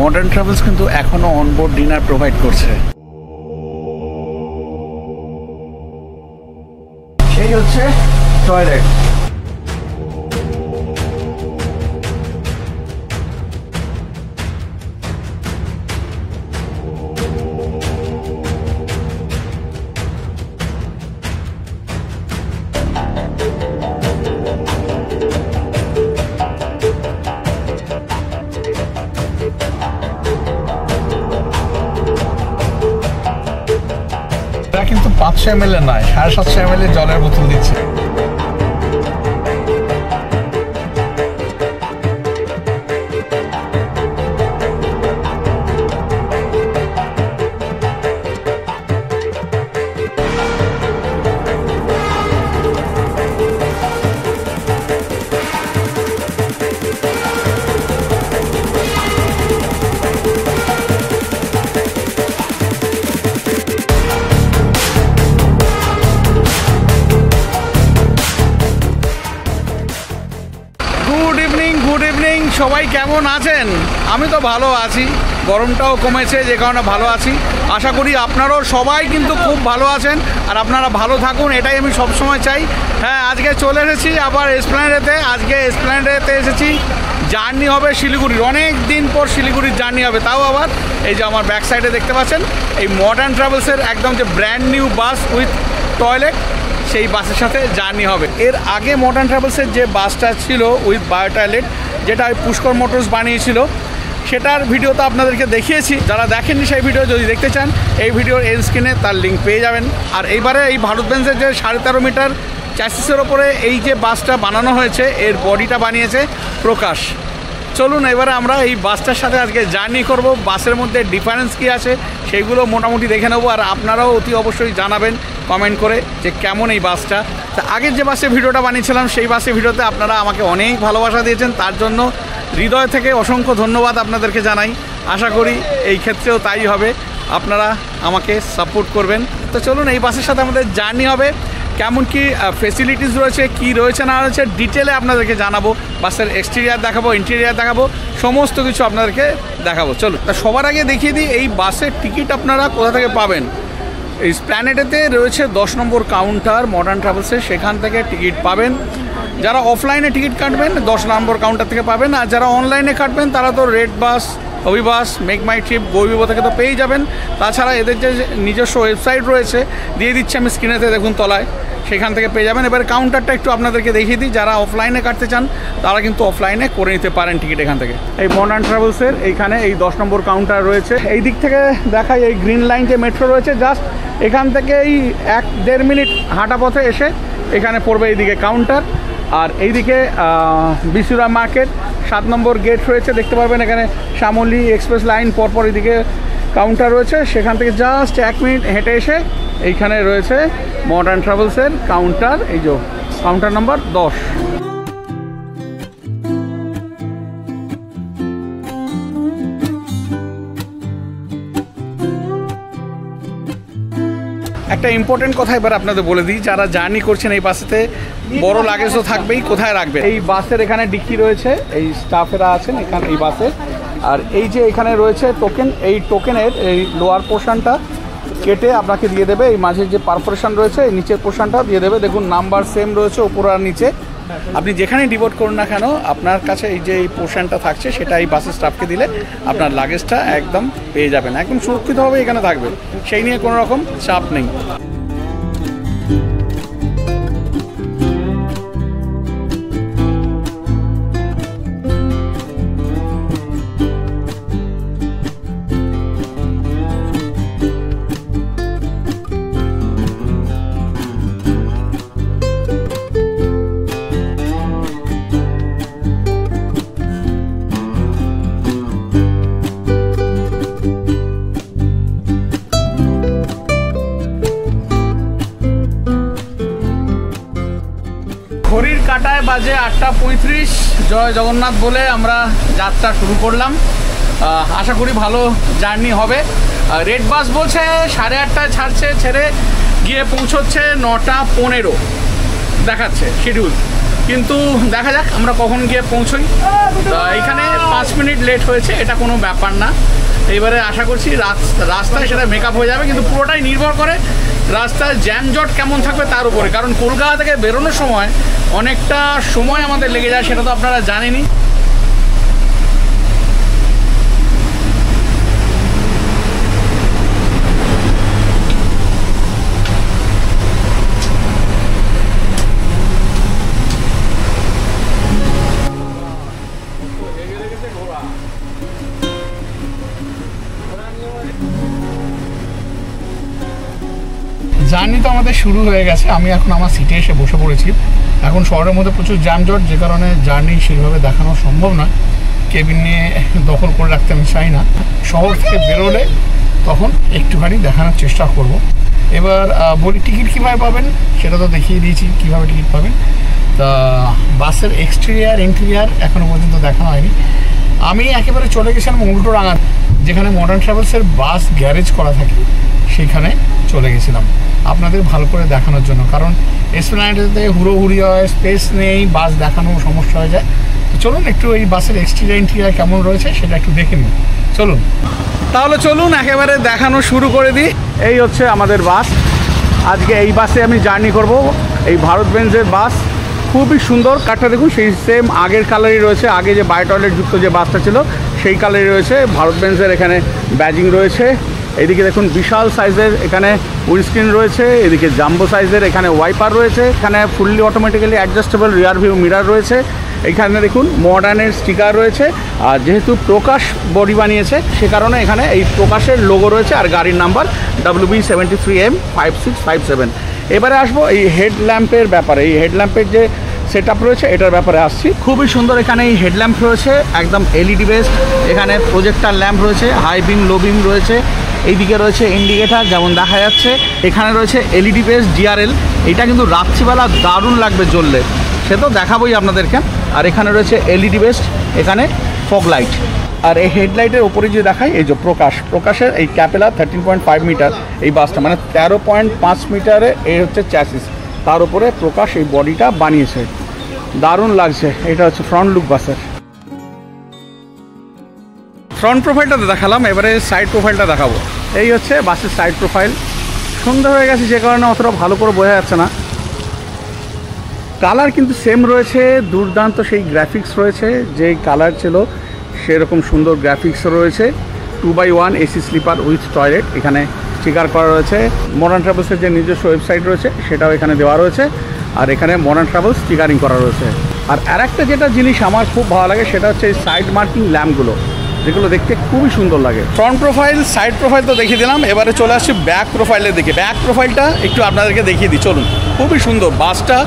Modern travels কিন্তু এখনো onboard dinner provide করছে। সেই হচ্ছে টয়লেট। কিন্তু 500 ml নয়, 750 ml জলের বোতল দিচ্ছে। গুড ইভিনিং, সবাই কেমন আছেন? আমি তো ভালো আছি, গরমটাও কমেছে যে কারণে ভালো আছি। আশা করি আপনারাও সবাই কিন্তু খুব ভালো আছেন আর আপনারা ভালো থাকুন, এটাই আমি সবসময় চাই। হ্যাঁ, আজকে চলে এসেছি আবার এসপ্ল্যানেডেতে। আজকে এসপ্ল্যানেডেতে এসেছি, জার্নি হবে শিলিগুড়ির, অনেক দিন পর শিলিগুড়ির জার্নি হবে, তাও আবার এই যে আমার ব্যাক সাইডে দেখতে পাচ্ছেন এই মডার্ন ট্রাভেলসের একদম যে brand new bus with toilet, সেই বাসের সাথে জার্নি হবে। এর আগে মডার্ন ট্রাভেলসের যে বাসটা ছিল উইথ বায়ো টয়লেট, যেটা পুষ্কর মোটরস বানিয়েছিল, সেটার ভিডিও তো আপনাদেরকে দেখিয়েছি। যারা দেখেননি সেই ভিডিও যদি দেখতে চান, এই ভিডিওর এন্ড স্ক্রিনে তার লিঙ্ক পেয়ে যাবেন। আর এইবারে এই ভারত বেঞ্জের যে 13.5 মিটার চ্যাসিসের ওপরে এই যে বাসটা বানানো হয়েছে, এর বডিটা বানিয়েছে প্রকাশ। চলুন এবারে আমরা এই বাসটার সাথে আজকে জার্নি করব। বাসের মধ্যে ডিফারেন্স কী আছে সেইগুলো মোটামুটি দেখে নেবো, আর আপনারাও অতি অবশ্যই জানাবেন কমেন্ট করে যে কেমন এই বাসটা। তা আগের যে বাসে ভিডিওটা বানিয়েছিলাম, সেই বাসের ভিডিওতে আপনারা আমাকে অনেক ভালোবাসা দিয়েছেন, তার জন্য হৃদয় থেকে অসংখ্য ধন্যবাদ আপনাদেরকে জানাই। আশা করি এই ক্ষেত্রেও তাই হবে, আপনারা আমাকে সাপোর্ট করবেন। তো চলুন এই বাসের সাথে আমাদের জার্নি হবে, কেমন কি ফেসিলিটিস রয়েছে, কি রয়েছে না রয়েছে ডিটেলে আপনাদেরকে জানাবো। বাসের এক্সটেরিয়ার দেখাবো, ইন্টেরিয়ার দেখাবো, সমস্ত কিছু আপনাদেরকে দেখাবো। চলুন, তা সবার আগে দেখিয়ে দিই এই বাসের টিকিট আপনারা কোথা থেকে পাবেন। এই এসপ্ল্যানেডেতে রয়েছে 10 নম্বর কাউন্টার মডার্ন ট্রাভেলসের, সেখান থেকে টিকিট পাবেন। যারা অফলাইনে টিকিট কাটবেন 10 নম্বর কাউন্টার থেকে পাবেন, আর যারা অনলাইনে কাটবেন তারা তো রেড বাস, অভিবাস, মেক মাই ট্রিপ, গৌবিব থেকে তো পেয়েই যাবেন। তাছাড়া এদের যে নিজস্ব ওয়েবসাইট রয়েছে, দিয়ে দিচ্ছি আমি স্ক্রিনেতে, দেখুন তলায়, সেখান থেকে পেয়ে যাবেন। এবার কাউন্টারটা একটু আপনাদেরকে দেখিয়ে দিই, যারা অফলাইনে কাটতে চান তারা কিন্তু অফলাইনে করে নিতে পারেন টিকিট এখান থেকে। এই মডার্ন ট্রাভেলসের এইখানে এই 10 নম্বর কাউন্টার রয়েছে। এই দিক থেকে দেখাই, এই গ্রিন লাইন যে মেট্রো রয়েছে, জাস্ট এখান থেকে এই 1-1.5 মিনিট হাঁটা পথে এসে এখানে পড়বে এইদিকে কাউন্টার। আর এইদিকে বিসুরা মার্কেট 7 নম্বর গেট রয়েছে, দেখতে পারবেন এখানে শ্যামলী এক্সপ্রেস লাইন পরপর এদিকে কাউন্টার রয়েছে। সেখান থেকে জাস্ট 1 মিনিট হেঁটে এসে এইখানে রয়েছে মডার্ন ট্রাভেলসের কাউন্টার, এই যে কাউন্টার নম্বর 10। একটা ইম্পর্টেন্ট কথা এবার আপনাদের বলে দিই, যারা জার্নি করছেন এই বাসেতে বড় লাগেজ তো থাকবেই, কোথায় রাখবে। এই বাসের এখানে ডিক্কি রয়েছে, এই স্টাফেরা আছেন এখানে এই বাসে। আর এই যে এখানে রয়েছে টোকেন, এই টোকেনের এই লোয়ার পোর্শনটা কেটে আপনাকে দিয়ে দেবে, এই মাঝে যে পারফোরেশন রয়েছে এই নিচের পোর্শনটা দিয়ে দেবে। দেখুন নাম্বার সেম রয়েছে উপর আর নিচে, আপনি যেখানে ডিভোট করুন না কেন আপনার কাছে এই যে এই পোর্শনটা থাকছে সেটা এই বাসের স্টাফকে দিলে আপনার লাগেজটা একদম পেয়ে যাবেন, একদম সুরক্ষিতভাবে এখানে থাকবে, সেই নিয়ে কোনো রকম চাপ নেই। ঘড়ির কাঁটায় বাজে 8:35, জয় জগন্নাথ বলে আমরা যাত্রা শুরু করলাম। আশা করি ভালো জার্নি হবে। রেড বাস বলছে 8:30টায় ছাড়ছে, ছেড়ে গিয়ে পৌঁছচ্ছে 9:15 দেখাচ্ছে শিডিউল, কিন্তু দেখা যাক আমরা কখন গিয়ে পৌঁছই। এইখানে 5 মিনিট লেট হয়েছে, এটা কোনো ব্যাপার না। এবারে আশা করছি রাস্তায় সেটা মেকআপ হয়ে যাবে, কিন্তু পুরোটাই নির্ভর করে রাস্তায় জ্যামজট কেমন থাকবে তার উপরে। কারণ কলকাতা থেকে বেরোনোর সময় অনেকটা সময় আমাদের লেগে যায়, সেটা তো আপনারা জানেনই। জার্নি তো আমাদের শুরু হয়ে গেছে, আমি এখন আমার সিটে এসে বসে পড়েছি। এখন শহরের মধ্যে প্রচুর জ্যামজট, যে কারণে জার্নি সেইভাবে দেখানো সম্ভব না। কেবিন নিয়ে দখল করে রাখতে আমি চাই না। শহর থেকে বেরোলে তখন একটুখানি দেখানোর চেষ্টা করব। এবার বলি টিকিট কীভাবে পাবেন, সেটা তো দেখিয়ে দিয়েছি কীভাবে টিকিট পাবেন। তা বাসের এক্সটেরিয়ার ইন্টেরিয়ার এখনও পর্যন্ত দেখানো হয়নি। আমি একেবারে চলে গেছিলাম উল্টোডাঙা, যেখানে মডার্ন ট্রাভেলসের বাস গ্যারেজ করা থাকে, সেখানে চলে গেছিলাম আপনাদের ভালো করে দেখানোর জন্য। কারণ এসপ্ল্যানেডেতে হুড়োহুড়ি হয়, স্পেস নেই, বাস দেখানো সমস্যা হয়ে যায়। তো চলুন একটু এই বাসের এক্সটেরিয়ার ইন্টেরিয়ার কেমন রয়েছে সেটা একটু দেখে নিন। চলুন তাহলে, চলুন একেবারে দেখানো শুরু করে দিই। এই হচ্ছে আমাদের বাস। আজকে এই বাসে আমি জার্নি করব, এই ভারত বেঞ্জের বাস। খুবই সুন্দর, কাঠটা দেখুন সেই সেম আগের কালারই রয়েছে। আগে যে বায়ো টয়লেট যুক্ত যে বাসটা ছিল সেই কালারই রয়েছে। ভারত বেঞ্জের এখানে ব্যাজিং রয়েছে। এদিকে দেখুন বিশাল সাইজের এখানে উইন্ডস্ক্রিন রয়েছে, এদিকে জাম্বো সাইজের এখানে ওয়াইপার রয়েছে, এখানে fully automatically adjustable rear view mirror রয়েছে। এখানে দেখুন মডার্নের স্টিকার রয়েছে। আর যেহেতু প্রকাশ বডি বানিয়েছে সে কারণে এখানে এই প্রকাশের লোগো রয়েছে আর গাড়ির নাম্বার WB73M5657। এবারে আসবো এই হেডল্যাম্পের ব্যাপারে। এই হেডল্যাম্পের যে সেট আপ রয়েছে এটার ব্যাপারে আসছি। খুবই সুন্দর এখানে এই হেডল্যাম্প রয়েছে, একদম এলইডি বেসড। এখানে প্রজেক্টার ল্যাম্প রয়েছে, হাই বিম লো বিম রয়েছে। এইদিকে রয়েছে ইন্ডিকেটার যেমন দেখা যাচ্ছে। এখানে রয়েছে এলইডি বেস ডিআরএল। এটা কিন্তু রাত্রিবেলা দারুণ লাগবে জ্বললে, সে তো দেখাবোই আপনাদেরকে। আর এখানে রয়েছে এলইডি বেসড এখানে ফগ লাইট। আর এই হেডলাইটের ওপরে যে দেখায় এই যে প্রকাশের এই ক্যাপেলা 13.5 মিটার এই বাসটা, মানে 13.5 মিটারে এই হচ্ছে চ্যাসিস, তার উপরে প্রকাশ এই বডিটা বানিয়েছে। দারুণ লাগছে। এটা হচ্ছে ফ্রন্ট লুক বাসের। ফ্রন্ট প্রোফাইলটা দেখালাম, এবারে সাইড প্রোফাইলটা দেখাবো। এই হচ্ছে বাসের সাইড প্রোফাইল। সন্ধ্যা হয়ে গেছে যে কারণে অতটা ভালো করে বোঝা যাচ্ছে না। কালার কিন্তু সেম রয়েছে, দুর্দান্ত সেই গ্রাফিক্স রয়েছে, যে কালার ছিল সেরকম সুন্দর গ্রাফিক্স রয়েছে। 2x1 AC sleeper with toilet এখানে স্টিকার করা রয়েছে। মডার্ন ট্রাভেলসের যে নিজস্ব ওয়েবসাইট রয়েছে সেটাও এখানে দেওয়া রয়েছে। আর এখানে মডার্ন ট্রাভেলস স্টিকারিং করা রয়েছে। আর আরেকটা যেটা জিনিস আমার খুব ভালো লাগে সেটা হচ্ছে এই সাইড মার্কিং ল্যাম্পগুলো, যেগুলো দেখতে খুবই সুন্দর লাগে। ফ্রন্ট প্রোফাইল সাইড প্রোফাইল তো দেখিয়ে দিলাম, এবারে চলে আসছি ব্যাক প্রোফাইলের দিকে। ব্যাক প্রোফাইলটা একটু আপনাদেরকে দেখিয়ে দিই, চলুন। খুবই সুন্দর, বাসটা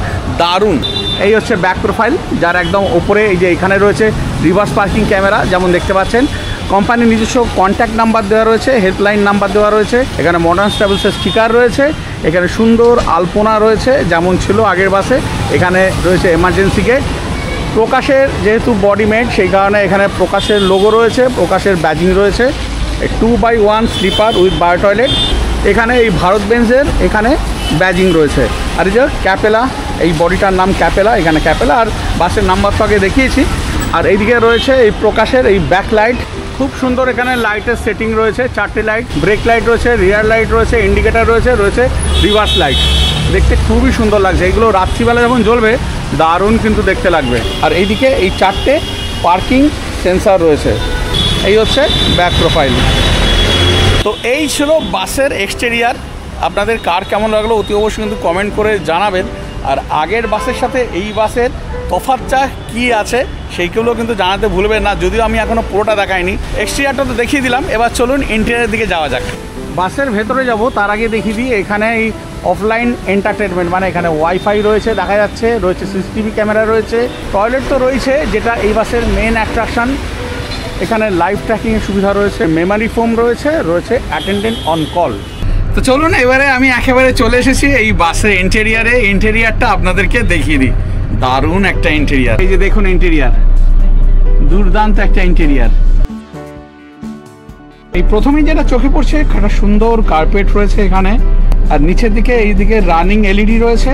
দারুণ। এই হচ্ছে ব্যাক প্রোফাইল, যার একদম ওপরে এই যে এখানে রয়েছে রিভার্স পার্কিং ক্যামেরা যেমন দেখতে পাচ্ছেন। কোম্পানির নিজস্ব কন্ট্যাক্ট নাম্বার দেওয়া রয়েছে, হেল্পলাইন নাম্বার দেওয়া রয়েছে। এখানে মডার্ন ট্রাভেলসের স্টিকার রয়েছে। এখানে সুন্দর আলপনা রয়েছে যেমন ছিল আগের বাসে। এখানে রয়েছে এমার্জেন্সি গেট। প্রকাশের যেহেতু বডি মেড সেই কারণে এখানে প্রকাশের লোগো রয়েছে, প্রকাশের ব্যাজিং রয়েছে। 2x1 sleeper with bio toilet. এখানে এই ভারত বেঞ্জের এখানে ব্যাজিং রয়েছে। আর এই যে ক্যাপেলা, এই বডিটার নাম ক্যাপেলা, এখানে ক্যাপেলা। আর বাসের নাম্বার তো আগে দেখিয়েছি। আর এইদিকে রয়েছে এই প্রকাশের এই ব্যাক লাইট, খুব সুন্দর। এখানে লাইটের সেটিং রয়েছে, 4টে লাইট, ব্রেক লাইট রয়েছে, রিয়ার লাইট রয়েছে, ইন্ডিকেটার রয়েছে, রয়েছে রিভার্স লাইট। দেখতে খুবই সুন্দর লাগছে। এগুলো রাত্রিবেলা যখন জ্বলবে দারুণ কিন্তু দেখতে লাগবে। আর এইদিকে এই 4টে পার্কিং সেন্সার রয়েছে। এই হচ্ছে ব্যাক প্রোফাইল। তো এই ছিল বাসের এক্সটেরিয়ার। আপনাদের কার কেমন লাগলো অতি অবশ্যই কিন্তু কমেন্ট করে জানাবেন। আর আগের বাসের সাথে এই বাসের তফাৎটা কী আছে সেইগুলো কিন্তু জানাতে ভুলবেন না, যদিও আমি এখনও পুরোটা দেখাইনি। এক্সটেরিয়ারটা তো দেখিয়ে দিলাম, এবার চলুন ইন্টেরিয়ারের দিকে যাওয়া যাক। বাসের ভেতরে যাব তার আগে দেখিয়ে দিই এখানে এই অফলাইন এন্টারটেনমেন্ট, মানে এখানে ওয়াইফাই রয়েছে দেখা যাচ্ছে, রয়েছে সিসিটিভি ক্যামেরা রয়েছে, টয়লেট তো রয়েছে যেটা এই বাসের মেন অ্যাট্রাকশন। এখানে লাইভ ট্র্যাকিংয়ের সুবিধা রয়েছে, মেমোরি ফোম রয়েছে, রয়েছে অ্যাটেন্ডেন্ট অন কল। তো চলুন এবারে আমি একেবারে চলে এসেছি এই বাসের ইন্টেরিয়ারে। ইন্টেরিয়ারটা আপনাদেরকে দেখিয়ে দিই। দারুণ একটা ইন্টেরিয়ার, এই যে দেখুন ইন্টেরিয়ার, দুর্দান্ত একটা ইন্টেরিয়ার। এই প্রথমেই যেটা চোখে পড়ছে একটা সুন্দর কার্পেট রয়েছে এখানে। আর নিচের দিকে এইদিকে রানিং এলইডি রয়েছে।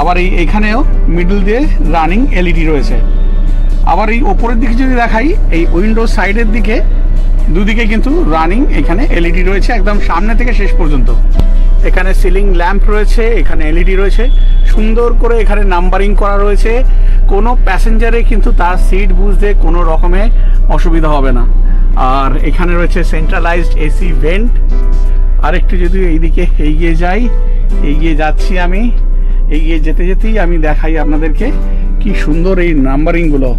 আবার এইখানেও মিডল দিয়ে রানিং এলইডি রয়েছে। আবার এই ওপরের দিকে যদি দেখাই, এই উইন্ডো সাইডের দিকে দুদিকে কিন্তু রানিং এখানে এলইডি রয়েছে একদম সামনে থেকে শেষ পর্যন্ত। এখানে সিলিং ল্যাম্প রয়েছে, এখানে এলইডি রয়েছে, সুন্দর করে এখানে নাম্বারিং করা রয়েছে। কোনো প্যাসেঞ্জারে কিন্তু তার সিট বুঝতে কোনো রকমে অসুবিধা হবে না। আর এখানে রয়েছে সেন্ট্রালাইজড এসি ভেন্ট। আর একটু যদি এইদিকে এগিয়ে যাই, এগিয়ে যাচ্ছি আমি, এগিয়ে যেতে যেতেই আমি দেখাই আপনাদেরকে কি সুন্দর এই নাম্বারিংগুলো।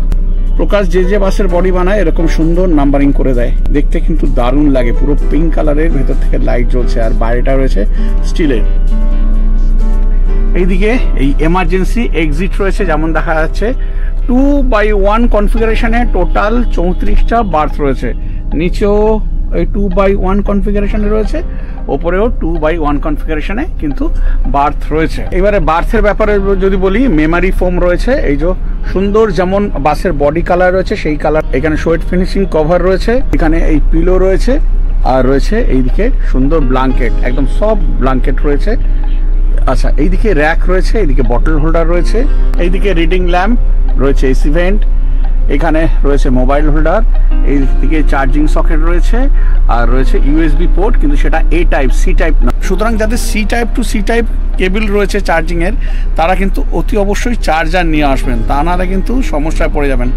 প্রকাশ যে বাসের বডি বানায় এরকম সুন্দর নাম্বারিং করে দেয়, দেখতে কিন্তু দারুণ লাগে। পুরো পিঙ্ক কালারের, ভেতর থেকে লাইট জ্বলছে, আর বাইরেটা রয়েছে স্টিলের। এইদিকে এই এমার্জেন্সি এক্সিট রয়েছে, যেমন দেখা যাচ্ছে 2x1 কনফিগারেশনে টোটাল 34টা বার্থ রয়েছে। নিচেও এই 2x1 কনফিগারেশনে রয়েছে, ওপরেও 2x1 কনফিগারেশনে কিন্তু বার্থ রয়েছে। এবারে বার্থের ব্যাপারে যদি বলি, মেমারি ফোম রয়েছে, এই যে সুন্দর যেমন বাসের বডি কালার রয়েছে সেই কালার। এখানে সোয়েট ফিনিশিং কভার রয়েছে, এখানে এই পিলো রয়েছে, আর রয়েছে এইদিকে সুন্দর ব্ল্যাঙ্কেট, একদম সব ব্ল্যাঙ্কেট রয়েছে। আচ্ছা, এইদিকে র্যাক রয়েছে, এইদিকে বটল হোল্ডার রয়েছে, এইদিকে রিডিং ল্যাম্প রয়েছে, এসি ভেন্ট, এখানে রয়েছে মোবাইল হোল্ডার, এইদিকে চার্জিং সকেট রয়েছে, আর রয়েছে ইউএসবি পোর্ট, কিন্তু সেটা এ টাইপ, সি টাইপ না। সুতরাং যাদের C type to C type cable রয়েছে চার্জিংয়ের, তারা কিন্তু অতি অবশ্যই চার্জার নিয়ে আসবেন, তা নাহলে কিন্তু সমস্যায় পড়ে যাবেন,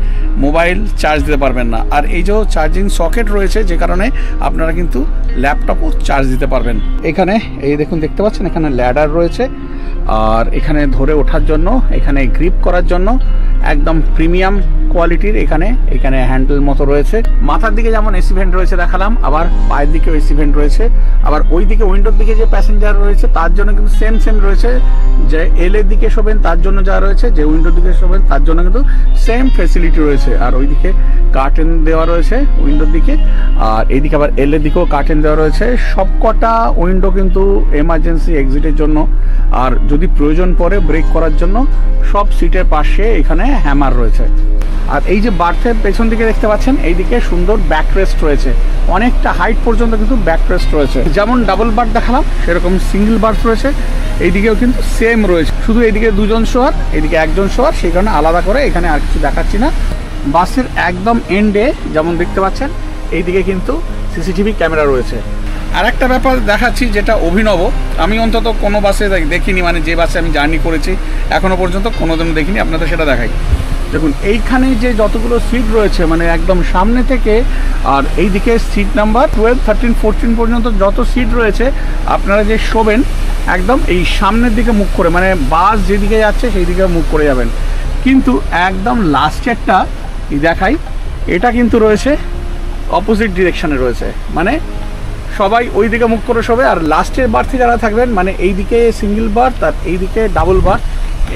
মোবাইল চার্জ দিতে পারবেন না। আর এই যে চার্জিং সকেট রয়েছে, যে কারণে আপনারা কিন্তু ল্যাপটপও চার্জ দিতে পারবেন। এখানে এই দেখুন, দেখতে পাচ্ছেন এখানে ল্যাডার রয়েছে, আর এখানে ধরে ওঠার জন্য, এখানে গ্রিপ করার জন্য একদম প্রিমিয়াম কোয়ালিটির এখানে হ্যান্ডেল মতো রয়েছে। মাথার দিকে যেমন এসি ভেন্ট রয়েছে দেখালাম, আবার পায়ের দিকেও এসি ভেন্ট রয়েছে। আবার ওই দিকে উইন্ডোর দিকে যে প্যাসেঞ্জার রয়েছে তার জন্য কিন্তু সেম রয়েছে, যে এল এর দিকে শোবেন তার জন্য যা রয়েছে, যে উইন্ডোর দিকে শোবেন তার জন্য কিন্তু সেম ফেসিলিটি রয়েছে। আর ওইদিকে কার্টেন দেওয়া রয়েছে উইন্ডোর দিকে, আর এইদিকে আবার এল এর দিকেও কার্টেন দেওয়া রয়েছে। সবকটা উইন্ডো কিন্তু এমার্জেন্সি এক্সিটের জন্য, আর যদি প্রয়োজন পড়ে ব্রেক করার জন্য সব সিটের পাশে এখানে হ্যামার রয়েছে। আর এই যে বার্থের পেছন দিকে দেখতে পাচ্ছেন, এইদিকে সুন্দর ব্যাক রেস্ট রয়েছে, অনেকটা হাইট পর্যন্ত কিন্তু ব্যাক রেস্ট রয়েছে। যেমন ডাবল বার্থ দেখালাম সেরকম সিঙ্গেল বার্থ রয়েছে, এইদিকেও কিন্তু সেম রয়েছে, শুধু এইদিকে দুজন শোয়ার, এইদিকে একজন শোয়ার, সেই কারণে আলাদা করে এখানে আর কিছু দেখাচ্ছি না। বাসের একদম এন্ডে যেমন দেখতে পাচ্ছেন, এইদিকে কিন্তু সিসিটিভি ক্যামেরা রয়েছে। আর একটা ব্যাপার দেখাচ্ছি যেটা অভিনব, আমি অন্তত কোনো বাসে দেখিনি, মানে যে বাসে আমি জার্নি করেছি এখনো পর্যন্ত কোনোদিনও দেখিনি, আপনাদের সেটা দেখাই। দেখুন এইখানে যে যতগুলো সিট রয়েছে, মানে একদম সামনে থেকে, আর এইদিকে সিট নাম্বার 12, 13, 14 পর্যন্ত যত সিট রয়েছে, আপনারা যে শোবেন একদম এই সামনের দিকে মুখ করে, মানে বাস যেদিকে যাচ্ছে সেই দিকে মুখ করে যাবেন। কিন্তু একদম লাস্টেরটা দেখাই, এটা কিন্তু রয়েছে অপোজিট ডিরেকশানে রয়েছে, মানে সবাই ওই দিকে মুখ করে শোবে। আর লাস্টের বার্থে যারা থাকবেন, মানে এইদিকে সিঙ্গেল বার্থ আর এইদিকে ডাবল বার্থ,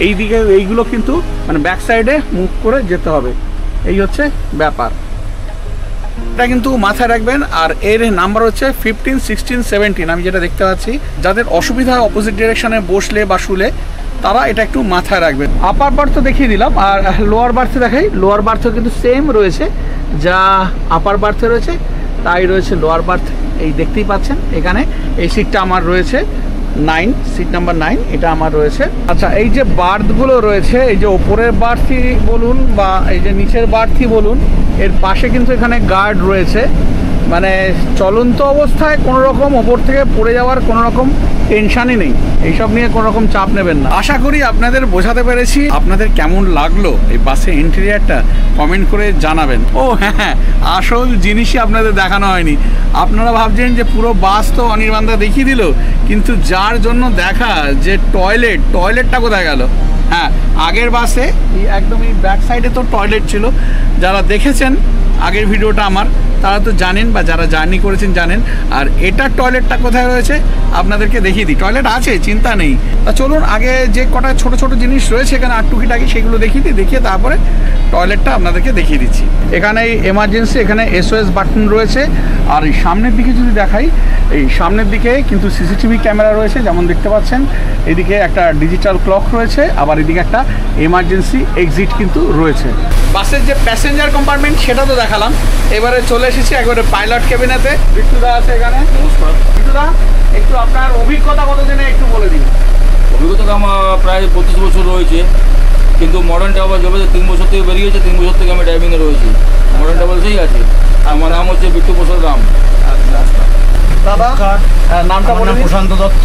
এইদিকে এইগুলো কিন্তু মানে ব্যাক সাইডে মুখ করে যেতে হবে, এই হচ্ছে ব্যাপার। এটা কিন্তু মাথায় রাখবেন। আর এর নাম্বার হচ্ছে 15, 16, 17। আমি যেটা দেখতে পাচ্ছি, যাদের অসুবিধা হয় অপোজিট ডিরেকশনে বসলে বা শুলে, তারা এটা একটু মাথায় রাখবেন। আপার বার্থ তো দেখিয়ে দিলাম, আর লোয়ার বার্থে দেখাই। লোয়ার বার্থও কিন্তু সেম রয়েছে, যা আপার বার্থে রয়েছে তাই রয়েছে লোয়ার বার্থ। এই দেখতেই পাচ্ছেন এখানে এই সিটটা আমার রয়েছে 9, সিট নাম্বার 9, এটা আমার রয়েছে। আচ্ছা, এই যে বার্থগুলো রয়েছে, এই যে ওপরের বার্থই বলুন বা এই যে নিচের বার্থই বলুন, এর পাশে কিন্তু এখানে গার্ড রয়েছে, মানে চলন্ত অবস্থায় কোনো রকম ওপর থেকে পড়ে যাওয়ার কোনো রকম টেনশানই নেই, এইসব নিয়ে কোনো রকম চাপ নেবেন না। আশা করি আপনাদের বোঝাতে পেরেছি। আপনাদের কেমন লাগলো এই বাসের ইন্টেরিয়ারটা কমেন্ট করে জানাবেন। ও হ্যাঁ, আসল জিনিসই আপনাদের দেখানো হয়নি। আপনারা ভাবছেন যে পুরো বাস তো অনির্বাণদা দেখিয়ে দিল, কিন্তু যার জন্য দেখা যে টয়লেটটা কোথায় গেল? হ্যাঁ, আগের বাসে একদম এই ব্যাক সাইডে তো টয়লেট ছিল। যারা দেখেছেন আগের ভিডিওটা আমার, তারা তো জানেন, বা যারা জার্নি করেছেন জানেন। আর এটার টয়লেটটা কোথায় রয়েছে আপনাদেরকে দেখিয়ে দিই। টয়লেট আছে, চিন্তা নেই। তা চলুন আগে যে কটা ছোট ছোট জিনিস রয়েছে এখানে আর টুকিটাকি, সেগুলো দেখিয়ে দিই, দেখিয়ে তারপরে টয়লেটটা আপনাদেরকে দেখিয়ে দিচ্ছি। এখানে এই এমার্জেন্সি, এখানে SOS বাটন রয়েছে। আর এই সামনের দিকে যদি দেখাই, এই সামনের দিকে কিন্তু সিসিটিভি ক্যামেরা রয়েছে, যেমন দেখতে পাচ্ছেন। এদিকে একটা ডিজিটাল ক্লক রয়েছে, আবার এদিকে একটা এমার্জেন্সি এক্সিট কিন্তু রয়েছে। বাসের যে প্যাসেঞ্জার কম্পার্টমেন্ট সেটা তো দেখালাম, এবারে চলে এসেছি একবারে পাইলট কেবিনেতে। বিট্টুদা আছে এখানে। নমস্কার বিট্টুদা, একটু আপনার অভিজ্ঞতা কতদিনে একটু বলে দিন। অভিজ্ঞতা তো আমার প্রায় 25 বছর রয়েছে, কিন্তু মডার্ন ট্রাভেল যবে 3 বছর থেকে বেরিয়েছে, 3 বছর থেকে আমি ড্রাইভিংয়ে রয়েছি। মডার্ন ট্রাভেলসেই আছে। আমার নাম হচ্ছে বিট্টু প্রসাদ রাম। দাদা নামটা বলে দিন। প্রশান্ত দত্ত,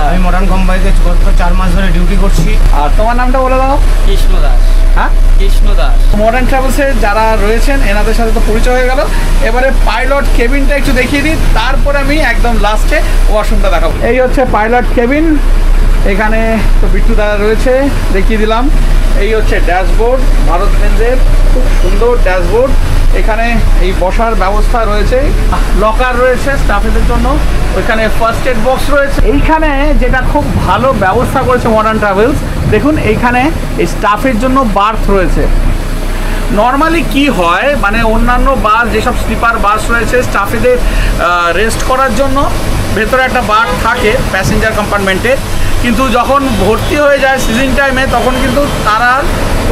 আমি মডার্ন কোম্পানিতে গত 4 মাস ধরে ডিউটি করছি। আর তোমার নামটা বলে দাও। কৃষ্ণ দাস। হ্যাঁ, কৃষ্ণ দাস। মডার্ন ট্রাভেলসে যারা রয়েছেন এনাদের সাথে তো পরিচয় হয়ে গেল, এবারে পাইলট কেবিনটা একটু দেখিয়ে দিই, তারপরে আমি একদম লাস্টে ওয়াশরুমটা দেখাবো। এই হচ্ছে পাইলট কেবিন, এখানে তো বিট্টু দাদা রয়েছে, দেখিয়ে দিলাম। এই হচ্ছে ড্যাশবোর্ড, ভারত রেঞ্জের খুব সুন্দর ড্যাশবোর্ড। এখানে এই বসার ব্যবস্থা রয়েছে, লকার রয়েছে স্টাফেদের জন্য, ওইখানে ফার্স্ট এড বক্স রয়েছে। এইখানে যেটা খুব ভালো ব্যবস্থা করেছে মডার্ন ট্রাভেলস, দেখুন এইখানে এই স্টাফের জন্য বার্থ রয়েছে। নর্মালি কি হয়, মানে অন্যান্য বাস যেসব স্লিপার বাস রয়েছে স্টাফেদের রেস্ট করার জন্য ভেতরে একটা বার্থ থাকে প্যাসেঞ্জার কম্পার্টমেন্টে, কিন্তু যখন ভর্তি হয়ে যায় সিজন টাইমে তখন কিন্তু তারা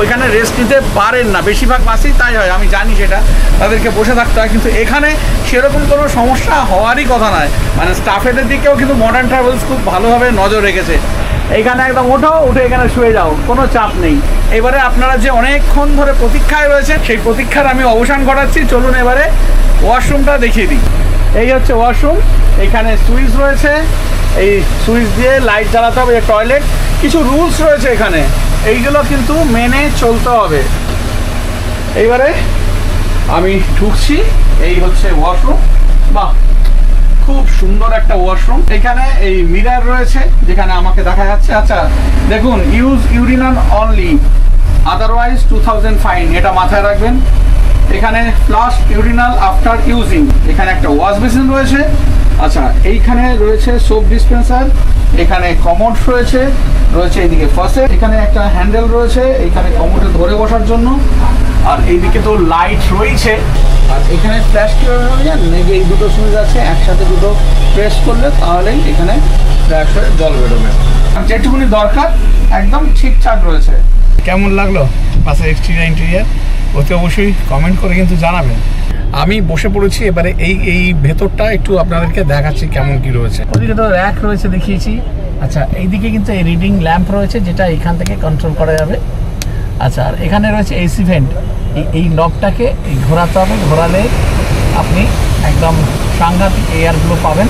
ওইখানে রেস্ট নিতে পারেন না। বেশিরভাগ বাসেই তাই হয়, আমি জানি সেটা, তাদেরকে বসে থাকতে হয়। কিন্তু এখানে সেরকম কোনো সমস্যা হওয়ারই কথা নয়, মানে স্টাফেদের দিকেও কিন্তু মডার্ন ট্রাভেলস খুব ভালোভাবে নজর রেখেছে। এইখানে একদম উঠে এখানে শুয়ে যাও, কোনো চাপ নেই। এবারে আপনারা যে অনেকক্ষণ ধরে প্রতীক্ষায় রয়েছে, সেই প্রতীক্ষার আমি অবসান ঘটাচ্ছি। চলুন এবারে ওয়াশরুমটা দেখিয়ে দিই। এই হচ্ছে ওয়াশরুম, এখানে সুইচ রয়েছে, এই সুইচ দিয়ে লাইট জ্বালাতে হবে। টয়লেট, কিছু রুলস রয়েছে এখানে, এইগুলো কিন্তু মেনে চলতে হবে। এইবারে আমি ঢুকছি, এই হচ্ছে ওয়াশরুম। বাহ, খুব সুন্দর একটা ওয়াশরুম। এখানে এই মিরর রয়েছে যেখানে আমাকে দেখা যাচ্ছে। আচ্ছা দেখুন, use urinal only, otherwise 2000 fine, এটা মাথায় রাখবেন। এখানে ফ্লাশ ইউরিনাল আফটার ইউজিং, এখানে একটা ওয়াশ বেসিন রয়েছে। আচ্ছা, এইখানে রয়েছে সোপ ডিসপেন্সার, এখানে কমোড রয়েছে এইদিকে ফার্স্টে, এখানে একটা হ্যান্ডেল রয়েছে এখানে কমোডে ধরে বসার জন্য, আর এইদিকে তো লাইট রয়েছে। আর এখানে ফ্ল্যাশ কীভাবে হবে জানেন, এই দুটো সুইচ আছে, একসাথে দুটো প্রেস করলে তাহলেই এখানে ফ্ল্যাশ হয়ে জল বেরোবে। আর যেটুকুনি দরকার একদম ঠিকঠাক রয়েছে। কেমন লাগলো বাসের এক্সটেরিয়র ইন্টেরিয়র, অতি অবশ্যই কমেন্ট করে কিন্তু জানাবেন। আমি বসে পড়েছি, এবারে এই ভেতরটা একটু আপনাদেরকে দেখাচ্ছি কেমন কি রয়েছে। ওদিকে তো র্যাক রয়েছে দেখিয়েছি। আচ্ছা, এইদিকে কিন্তু এই রিডিং ল্যাম্প রয়েছে যেটা এখান থেকে কন্ট্রোল করা যাবে। আচ্ছা, আর এখানে রয়েছে এসি ভেন্ট, এই নবটাকে ঘোরাতে হবে, ঘোরালে আপনি একদম সাংঘাতিক এয়ার ব্লো পাবেন।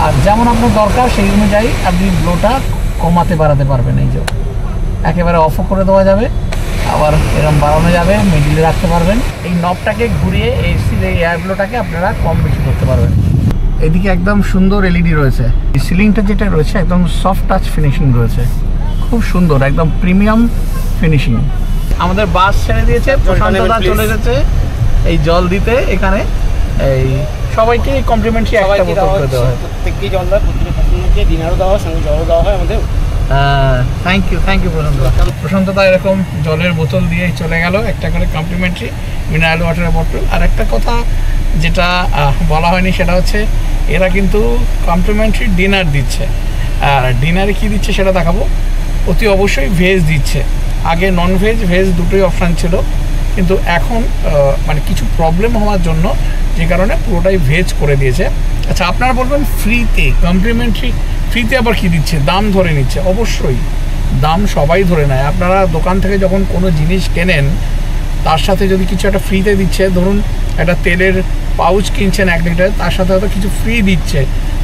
আর যেমন আপনার দরকার সেই অনুযায়ী আপনি ব্লোটা কমাতে বাড়াতে পারবেন। এই যে একেবারে অফও করে দেওয়া যাবে, আবার এরকম বাড়ানো যাবে, মিডিলে রাখতে পারবেন। এই নবটাকে ঘুরিয়ে এসির এই এয়ার ব্লোটাকে আপনারা কম বেশি করতে পারবেন। এদিকে একদম সুন্দর এলইডি রয়েছে। এই সিলিংটা যেটা রয়েছে একদম সফট টাচ ফিনিশিং রয়েছে, খুব সুন্দর, একদম প্রিমিয়াম ফিনিশিং। আমাদের বাস ছেড়ে দিয়েছে, প্রশান্তদা চলে গেছে এই জল দিতে। এখানে এই সবাইকে কমপ্লিমেন্টারি একটা বোতল করে দেওয়া হয়, প্রত্যেককেই জল দেওয়া, প্রত্যেককে ডিনারও দেওয়া হয়, সঙ্গে জলও দেওয়া হয় আমাদের। থ্যাংক ইউ প্রশান্তদা এরকম জলের বোতল দিয়ে চলে গেল, একটা করে কমপ্লিমেন্টারি মিনারেল ওয়াটারের বোতল। আর একটা কথা যেটা বলা হয়নি সেটা হচ্ছে এরা কিন্তু কমপ্লিমেন্টারি ডিনার দিচ্ছে। আর ডিনারে কী দিচ্ছে সেটা দেখাবো। অতি অবশ্যই ভেজ দিচ্ছে, আগে নন ভেজ ভেজ দুটোই অপশান ছিল, কিন্তু এখন মানে কিছু প্রবলেম হওয়ার জন্য যে কারণে পুরোটাই ভেজ করে দিয়েছে। আচ্ছা, আপনারা বলবেন ফ্রিতে কমপ্লিমেন্টারি, ফ্রিতে আবার কী দিচ্ছে, দাম ধরে নিচ্ছে। অবশ্যই দাম সবাই ধরে নেয়। আপনারা দোকান থেকে যখন কোনো জিনিস কেনেন তার সাথে যদি কিছু একটা ফ্রিতে দিচ্ছে, ধরুন একটা তেলের পাউচ কিনছেন 1 লিটার, তার সাথে হয়তো কিছু ফ্রি দিচ্ছে,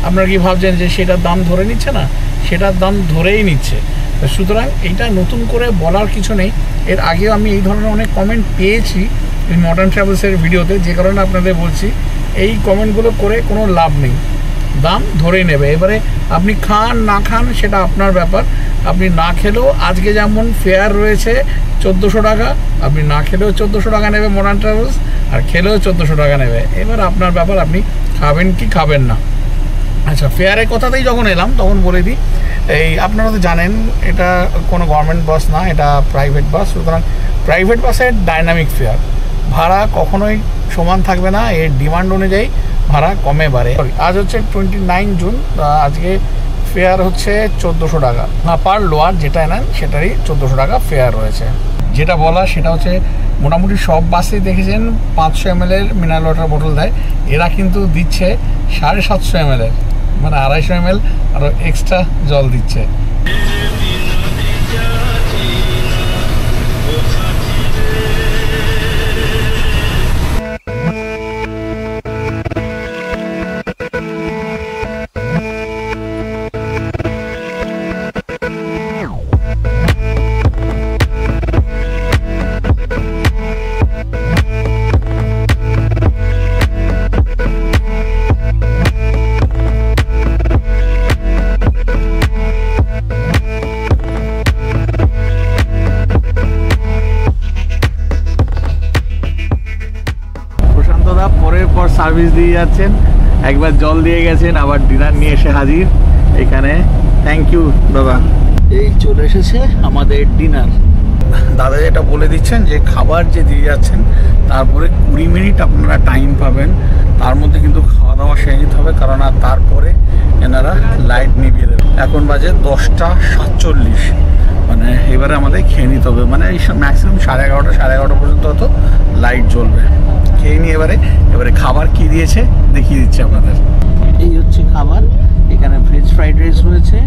আপনারা কি ভাবছেন যে সেটার দাম ধরে নিচ্ছে না? সেটার দাম ধরেই নিচ্ছে। সুতরাং এইটা নতুন করে বলার কিছু নেই। এর আগেও আমি এই ধরনের অনেক কমেন্ট পেয়েছি এই মডার্ন ট্রাভেলসের ভিডিওতে, যে কারণে আপনাদের বলছি এই কমেন্টগুলো করে কোনো লাভ নেই, দাম ধরেই নেবে। এবারে আপনি খান না খান সেটা আপনার ব্যাপার। আপনি না খেলেও আজকে যেমন ফেয়ার রয়েছে 1400 টাকা, আপনি না খেলেও 1400 টাকা নেবে মডার্ন ট্রাভেলস, আর খেলেও 1400 টাকা নেবে। এবার আপনার ব্যাপার, আপনি খাবেন কি খাবেন না। আচ্ছা, ফেয়ারের কথাতেই যখন এলাম তখন বলে দিই, এই আপনারা তো জানেন এটা কোনো গভর্নমেন্ট বাস না, এটা প্রাইভেট বাস। সুতরাং প্রাইভেট বাসের ডাইনামিক ফেয়ার, ভাড়া কখনোই সমান থাকবে না, এর ডিমান্ড অনুযায়ী ভাড়া কমে বাড়ে। আজ হচ্ছে 29 জুন, আজকে ফেয়ার হচ্ছে 1400 টাকা। পার লোয়ার যেটা নেন সেটারই 1400 টাকা ফেয়ার রয়েছে। যেটা বলা সেটা হচ্ছে মোটামুটি সব বাসেই দেখেছেন 500 ml মিনারেল ওয়াটার বোতল দেয়, এরা কিন্তু দিচ্ছে 750 ml, মানে 250 ml আরও এক্সট্রা জল দিচ্ছে। সার্ভিস দিয়ে যাচ্ছেন, একবার জল দিয়ে গেছেন, আবার ডিনার নিয়ে এসে হাজির এখানে। থ্যাংক ইউ দাদা। এই চলে এসেছে আমাদের ডিনার। দাদা যেটা বলে দিচ্ছেন যে খাবার যে দিয়ে যাচ্ছেন তারপরে 20 মিনিট আপনারা টাইম পাবেন, তার মধ্যে কিন্তু খাওয়া দাওয়া সেরে নিতে হবে, কারণ আর তারপরে এনারা লাইট নিভিয়ে দেবে। এখন বাজে 10:47, মানে এবারে আমাদের খেয়ে নিতে হবে, মানে এই ম্যাক্সিমাম 11:30 পর্যন্ত হয়তো লাইট জ্বলবে। খেয়ে নিয়ে এবারে খাবার কি দিয়েছে দেখিয়ে দিচ্ছি আপনাদের। এই হচ্ছে খাবার, এখানে ভেজ ফ্রাইড রাইস রয়েছে,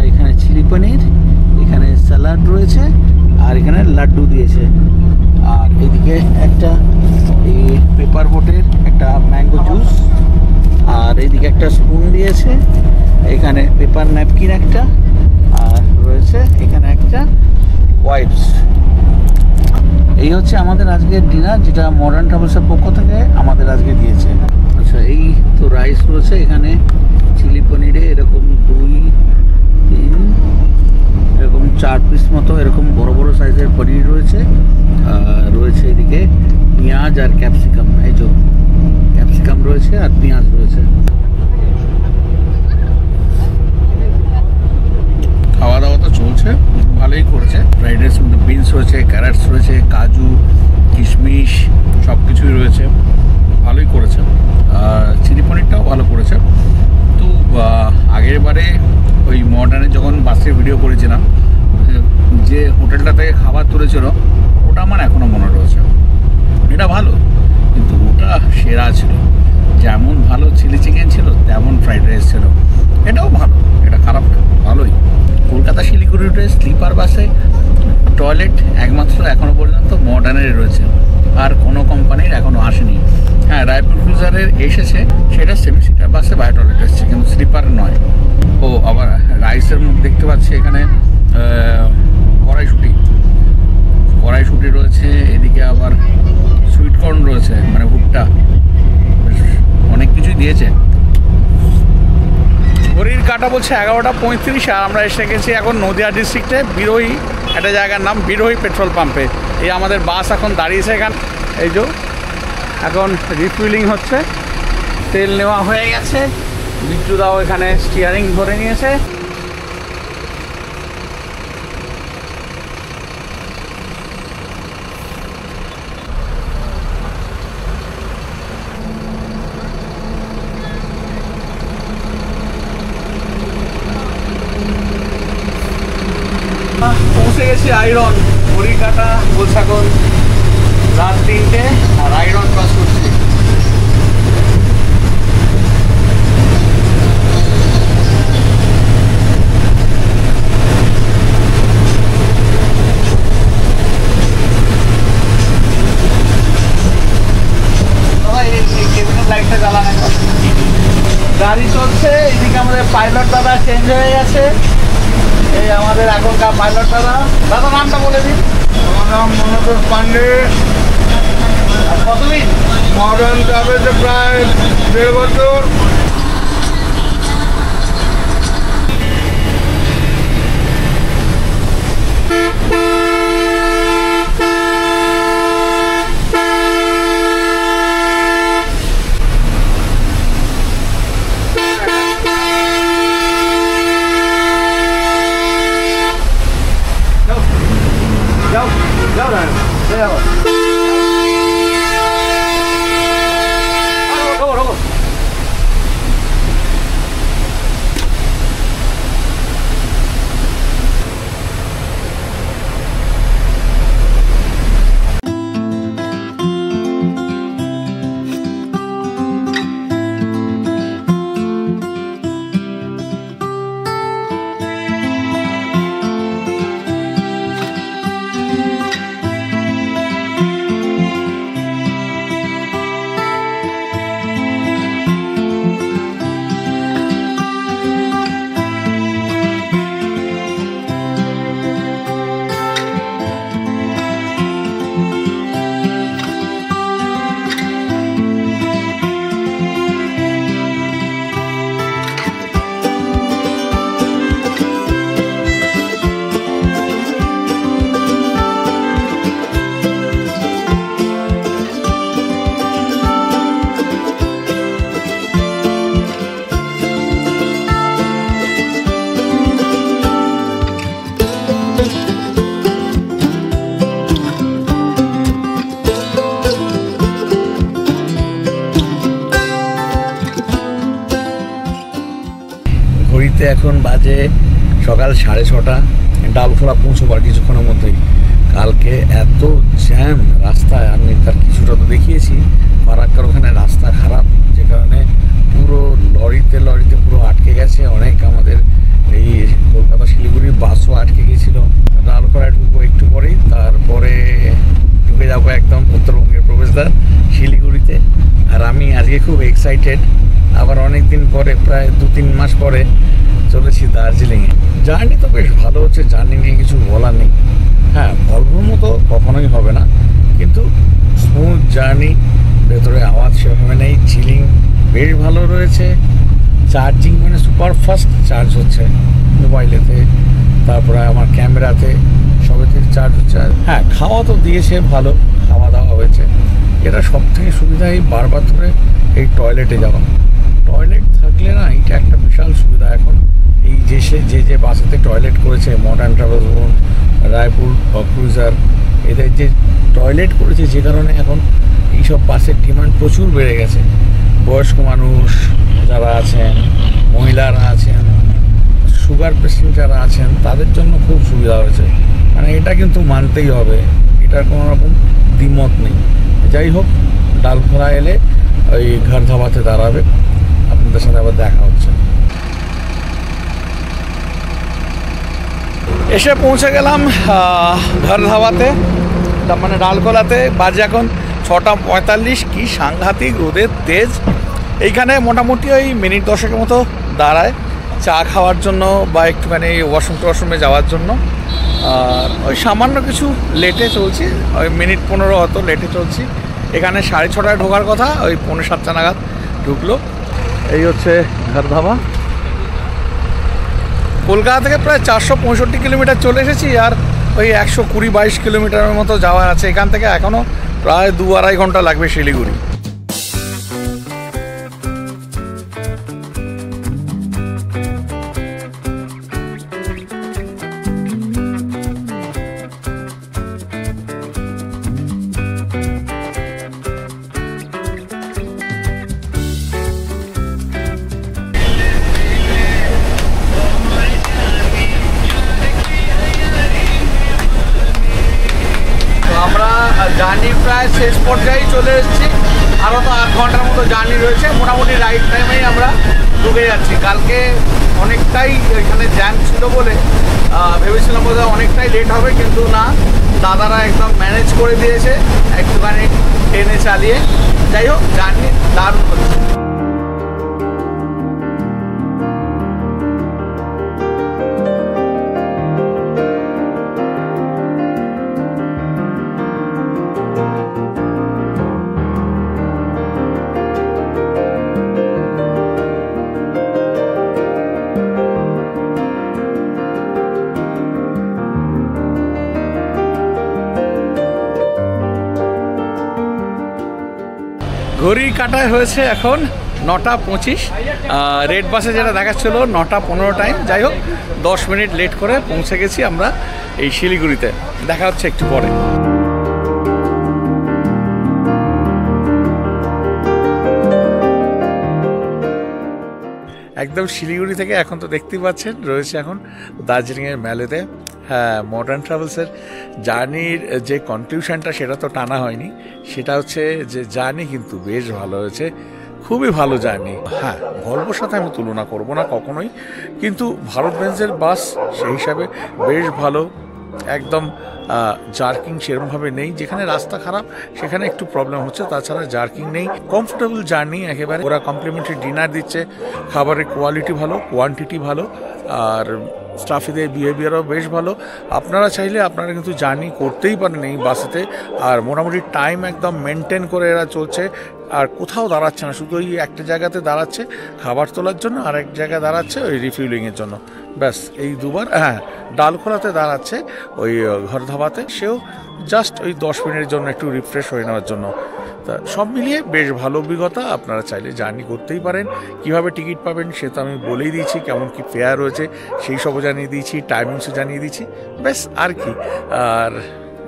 এখানে চিলি পনির, এখানে স্যালাড রয়েছে, আর এখানে লাড্ডু দিয়েছে। আর এদিকে একটা এই পেপার বোটের একটা ম্যাঙ্গো জুস, আর এইদিকে একটা স্পুন দিয়েছে, এখানে পেপার ন্যাপকিন একটা, আর রয়েছে এখানে একটা ওয়াইপস। এই হচ্ছে আমাদের আজকের ডিনার, যেটা মডার্ন ট্রাভেলসের পক্ষ থেকে আমাদের আজকে দিয়েছে। আচ্ছা, এই তো রাইস রয়েছে, এখানে চিলি পনিরে এরকম 2, 3, এরকম 4 পিস মতো এরকম বড় বড় সাইজের পনির রয়েছে। রয়েছে এদিকে পেঁয়াজ আর ক্যাপসিকাম, এই যে ক্যাপসিকাম রয়েছে আর পেঁয়াজ রয়েছে। খাওয়া দাওয়া তো চলছে, ভালোই করেছে। ফ্রাইড রাইসের মধ্যে বিনস রয়েছে, ক্যারেটস রয়েছে, কাজু, কিশমিশ সব কিছুই রয়েছে, ভালোই করেছে। আর চিলি পনিরটাও ভালো করেছে। তো আগের বারে ওই মডার্নে যখন বাসে ভিডিও করেছিলাম, যে হোটেলটা থেকে খাবার তুলেছিল ওটা আমার এখনও মনে রয়েছে। এটা ভালো, কিন্তু ওটা সেরা ছিল। যেমন ভালো চিলি চিকেন ছিল তেমন ফ্রাইড রাইস ছিল। এটাও ভালো, এটা খারাপ না, ভালোই। কলকাতা শিলিগুড়ি রুটে স্লিপার বাসে টয়লেট একমাত্র এখনও পর্যন্ত মডার্নের রয়েছে, আর কোনো কোম্পানির এখনও আসেনি। হ্যাঁ, রায়পুর ক্রুজারের এসেছে, সেটা সেমি সিটার বাসে বায়ো টয়লেট এসেছে, কিন্তু স্লিপার নয়। ও আবার রাইসের মুখ দেখতে পাচ্ছি এখানে, কড়াইশুঁটি রয়েছে, এদিকে আবার সুইটকর্ন রয়েছে, মানে ভুট্টা, অনেক কিছুই দিয়েছে। ঘড়ির কাঁটা বলছে 11:35, আর আমরা এসে গেছি এখন নদিয়া ডিস্ট্রিক্টে বিরোহী একটা জায়গার নাম বিরোহী পেট্রোল পাম্পে। এই আমাদের বাস এখন দাঁড়িয়েছে এখানে, এই যে এখন রিফুয়েলিং হচ্ছে, তেল নেওয়া হয়ে গেছে, বিদ্যুৎদাও এখানে স্টিয়ারিং ধরে নিয়েছে। পৌঁছে গেছি আইরন। ঘড়ির কাঁটা বলছে এখন রাত 3টে, আর আইরন ক্রস করছি। লাইটটা জ্বালানো, গাড়ি চলছে। এদিকে আমাদের পাইলট দাদা চেঞ্জ হয়ে গেছে, এই আমাদের এখনকার পাইলট দাদা। দাদা নামটা বলে দিন। আমার নাম মনোজ পান্ডে। আর কতদিন মডার্ন ট্রাভেলসে প্রায় 1.5 বছর। ঘড়িতে এখন বাজে সকাল 6:30, ডালখোলা পৌঁছবার কিছুক্ষণের মধ্যেই। কালকে এত জ্যাম রাস্তায়, আমি তার কিছুটা তো দেখিয়েছি। ফারাক্কার ওখানে রাস্তা খারাপ, যে কারণে পুরো লরিতে পুরো আটকে গেছে। অনেক আমাদের এই কলকাতা শিলিগুড়ির বাসও আটকে গেছিল। ডালখোলায় ঢুকবো একটু পরেই, তারপরে ঢুকে যাবো একদম উত্তরবঙ্গের প্রবেশদ্বার শিলিগুড়িতে। আর আমি আজকে খুব এক্সাইটেড, আবার অনেক দিন পরে, প্রায় 2-3 মাস পরে চলেছি দার্জিলিংয়ে। জার্নি তো বেশ ভালো হচ্ছে, জার্নি নিয়ে কিছু বলার নেই। হ্যাঁ, ভলভোর মতো কখনোই হবে না, কিন্তু স্মুথ জার্নি, ভেতরে আওয়াজ সেভাবে নেই, চিলিং বেশ ভালো রয়েছে। চার্জিং মানে সুপার ফাস্ট চার্জ হচ্ছে মোবাইলেতে, তারপরে আমার ক্যামেরাতে, সবেতে চার্জ হচ্ছে। হ্যাঁ, খাওয়া তো দিয়েছে, ভালো খাওয়া দাওয়া হয়েছে। এটা সব থেকে সুবিধা, এই বারবার ধরে এই টয়লেটে যাওয়া। টয়লেট থাকলে না, এটা একটা বিশাল সুবিধা। এখন এই যে বাসেতে টয়লেট করেছে, মডার্ন ট্রাভেলস বলুন, রায়পুর ক্রুজার, এদের যে টয়লেট করেছে, যে কারণে এখন এইসব বাসের ডিমান্ড প্রচুর বেড়ে গেছে। বয়স্ক মানুষ যারা আছেন, মহিলারা আছেন, সুগার পেশেন্ট যারা আছেন, তাদের জন্য খুব সুবিধা হয়েছে। মানে এটা কিন্তু মানতেই হবে, এটার কোনো রকম দ্বিমত নেই। যাই হোক, ডালখোলা এলে ওই ঘর ধাবাতে দাঁড়াবে, আপনাদের সাথে আবার দেখা হচ্ছে। এসে পৌঁছে গেলাম ঘর ধাবাতে, তার মানে ডালখোলাতে। বাজে এখন 6:45। কি সাংঘাতিক রোদের তেজ। এইখানে মোটামুটি ওই মিনিট 10 মতো দাঁড়ায় চা খাওয়ার জন্য বা একটুখানি ওয়াশরুমে যাওয়ার জন্য। আর ওই সামান্য কিছু লেটে চলছি, ওই মিনিট 15 হয়তো লেটে চলছি। এখানে 6:30 ঢোকার কথা, ওই 6:45 নাগাদ ঢুকলো। এই হচ্ছে ঘর ধাবা। কলকাতা থেকে প্রায় 465 কিলোমিটার চলে এসেছি, আর ওই 120-22 কিলোমিটারের মতো যাওয়ার আছে। এখান থেকে এখনও প্রায় 2-2.5 ঘন্টা লাগবে শিলিগুড়ি। আমরা জার্নি প্রায় শেষ পর্যায়ে চলে এসেছি, আরও তো 8 ঘন্টার মতো জার্নি রয়েছে। মোটামুটি রাইট টাইমেই আমরা ঢুকে যাচ্ছি। কালকে অনেকটাই এখানে জ্যাম ছিল বলে ভেবেছিলাম বোধহয় অনেকটাই লেট হবে, কিন্তু না, দাদারা একদম ম্যানেজ করে দিয়েছে একটুখানি ট্রেনে চালিয়ে। যাই হোক, জার্নি দারুণ হচ্ছে। ঘড়ি কাটায় হয়েছে এখন 9:25। রেড বাসে যেটা দেখাচ্ছিল 9:15 টাইম। যাই হোক, 10 মিনিট লেট করে পৌঁছে গেছি আমরা এই শিলিগুড়িতে। দেখা হচ্ছে একটু পরে। একদম শিলিগুড়ি থেকে এখন তো দেখতেই পাচ্ছেন রয়েছে এখন দার্জিলিংয়ের ম্যালেতে। হ্যাঁ, মডার্ন ট্রাভেলসের জার্নির যে কনক্লুশনটা সেটা তো টানা হয়নি, সেটা হচ্ছে যে জার্নি কিন্তু বেশ ভালো হয়েছে, খুবই ভালো জার্নি। হ্যাঁ, ভলভোর সাথে আমি তুলনা করব না কখনোই, কিন্তু ভারত বেঞ্জের বাস সেই হিসাবে বেশ ভালো। একদম জার্কিং সেরকমভাবে নেই, যেখানে রাস্তা খারাপ সেখানে একটু প্রবলেম হচ্ছে, তাছাড়া জার্কিং নেই। কমফোর্টেবল জার্নি একেবারে। ওরা কমপ্লিমেন্টারি ডিনার দিচ্ছে, খাবারের কোয়ালিটি ভালো, কোয়ান্টিটি ভালো, আর স্টাফিদের বিহেভিয়ারও বেশ ভালো। আপনারা চাইলে আপনারা কিন্তু জার্নি করতেই পারেন এই বাসেতে। আর মোটামুটি টাইম একদম মেনটেন করে এরা চলছে, আর কোথাও দাঁড়াচ্ছে না, শুধু ওই একটা জায়গাতে দাঁড়াচ্ছে খাবার তোলার জন্য, আর এক জায়গায় দাঁড়াচ্ছে ওই রিফিউলিংয়ের জন্য, ব্যাস এই দুবার। হ্যাঁ, ডালখোলাতে দাঁড়াচ্ছে ওই ঘর ধাবাতে, সেও জাস্ট ওই 10 মিনিটের জন্য একটু রিফ্রেশ হয়ে নেওয়ার জন্য। তা সব মিলিয়ে বেশ ভালো অভিজ্ঞতা। আপনারা চাইলে জার্নি করতেই পারেন। কিভাবে টিকিট পাবেন সে তো আমি বলেই দিয়েছি, কেমন কি ফেয়ার রয়েছে সেই সবও জানিয়ে দিয়েছি, টাইমিংসও জানিয়ে দিয়েছি, ব্যাস আর কি। আর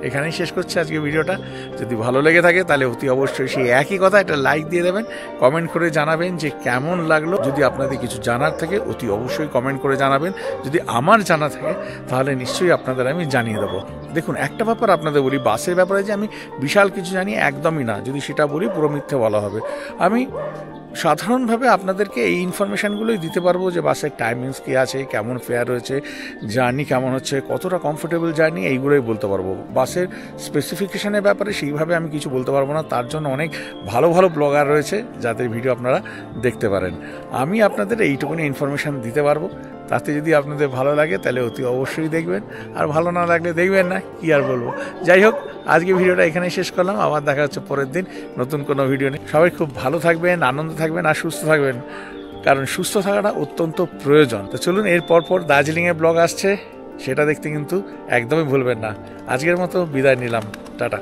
এখানেই শেষ করছি আজকে ভিডিওটা। যদি ভালো লেগে থাকে তাহলে অতি অবশ্যই সেই একই কথা একটা লাইক দিয়ে দেবেন, কমেন্ট করে জানাবেন যে কেমন লাগলো। যদি আপনাদের কিছু জানার থাকে অতি অবশ্যই কমেন্ট করে জানাবেন। যদি আমার জানা থাকে তাহলে নিশ্চয়ই আপনাদের আমি জানিয়ে দেবো। দেখুন, একটা ব্যাপার আপনাদের বলি, বাসের ব্যাপারে যে আমি বিশাল কিছু জানি একদমই না। যদি সেটা বলি পুরো মিথ্যে বলা হবে। আমি সাধারণভাবে আপনাদেরকে এই ইনফরমেশানগুলোই দিতে পারবো যে বাসের টাইমিংস কী আছে, কেমন ফেয়ার রয়েছে, জার্নি কেমন হচ্ছে, কতটা কমফোর্টেবল জার্নি, এইগুলোই বলতে পারবো। বাসের স্পেসিফিকেশনের ব্যাপারে সেইভাবে আমি কিছু বলতে পারবো না। তার জন্য অনেক ভালো ভালো ব্লগার রয়েছে যাদের ভিডিও আপনারা দেখতে পারেন। আমি আপনাদের এইটুকুনি ইনফরমেশান দিতে পারবো। তাতে যদি আপনাদের ভালো লাগে তাহলে অতি অবশ্যই দেখবেন, আর ভালো না লাগলে দেখবেন না, কি আর বলবো। যাই হোক, আজকে ভিডিওটা এখানেই শেষ করলাম। আবার দেখা হচ্ছে পরের দিন নতুন কোনো ভিডিও নিয়ে। সবাই খুব ভালো থাকবেন, আনন্দ থাকবেন আর সুস্থ থাকবেন, কারণ সুস্থ থাকাটা অত্যন্ত প্রয়োজন। তো চলুন, এর পর দার্জিলিংয়ের ব্লগ আসছে, সেটা দেখতে কিন্তু একদমই ভুলবেন না। আজকের মতো বিদায় নিলাম, টাটা।